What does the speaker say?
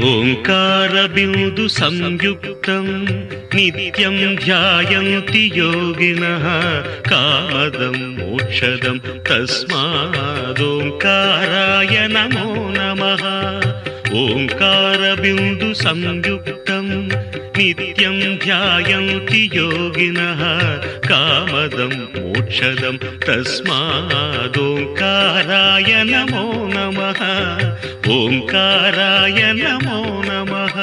ఓంకారబిందు సంయుక్తం నిత్యం ధ్యాయంతి యోగినః కామదం మోక్షదం తస్మాదోంకారాయ నమో నమః. ఓంకారబిందు సంయుక్తం నిత్యం ధ్యాయంతి యోగినః కామదం మోక్షదం తస్మాదోంకారాయ నమో నమః. ఓంకారాయ నమో నమః.